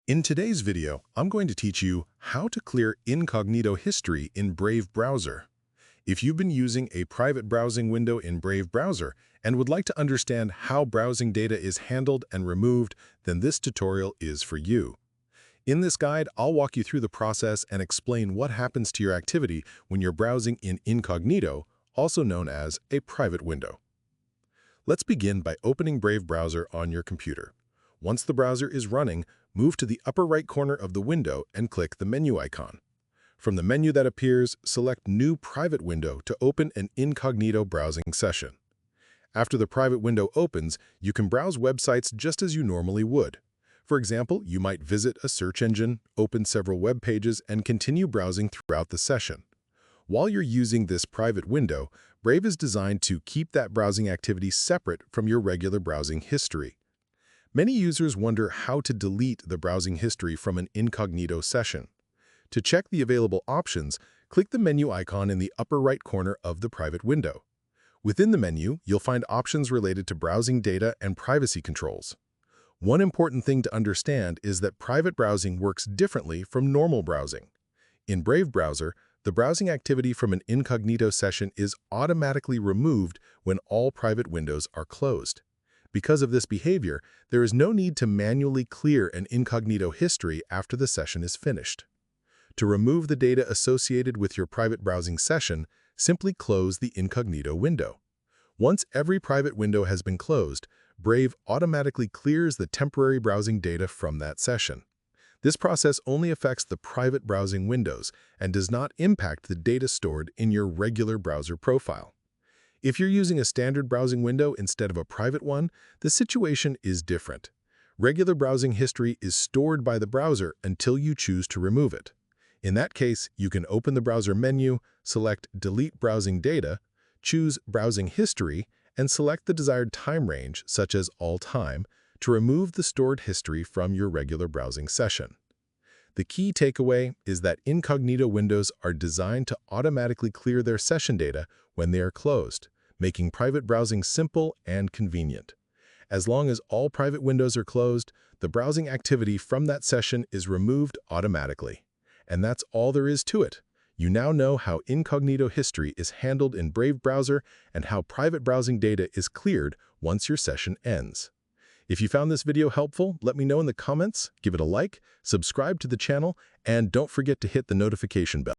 In today's video, I'm going to teach you how to clear incognito history in Brave browser. If you've been using a private browsing window in Brave browser and would like to understand how browsing data is handled and removed, then this tutorial is for you. In this guide, I'll walk you through the process and explain what happens to your activity when you're browsing in Incognito, also known as a private window. Let's begin by opening Brave browser on your computer. Once the browser is running, move to the upper right corner of the window and click the menu icon. From the menu that appears, select New Private Window to open an incognito browsing session. After the private window opens, you can browse websites just as you normally would. For example, you might visit a search engine, open several web pages, and continue browsing throughout the session. While you're using this private window, Brave is designed to keep that browsing activity separate from your regular browsing history. Many users wonder how to delete the browsing history from an incognito session. To check the available options, click the menu icon in the upper right corner of the private window. Within the menu, you'll find options related to browsing data and privacy controls. One important thing to understand is that private browsing works differently from normal browsing. In Brave browser, the browsing activity from an incognito session is automatically removed when all private windows are closed. Because of this behavior, there is no need to manually clear an incognito history after the session is finished. To remove the data associated with your private browsing session, simply close the incognito window. Once every private window has been closed, Brave automatically clears the temporary browsing data from that session. This process only affects the private browsing windows and does not impact the data stored in your regular browser profile. If you're using a standard browsing window instead of a private one, the situation is different. Regular browsing history is stored by the browser until you choose to remove it. In that case, you can open the browser menu, select Delete Browsing Data, choose Browsing History, and select the desired time range, such as All Time, to remove the stored history from your regular browsing session. The key takeaway is that incognito windows are designed to automatically clear their session data when they are closed, making private browsing simple and convenient. As long as all private windows are closed, the browsing activity from that session is removed automatically. And that's all there is to it. You now know how incognito history is handled in Brave browser and how private browsing data is cleared once your session ends. If you found this video helpful, let me know in the comments, give it a like, subscribe to the channel, and don't forget to hit the notification bell.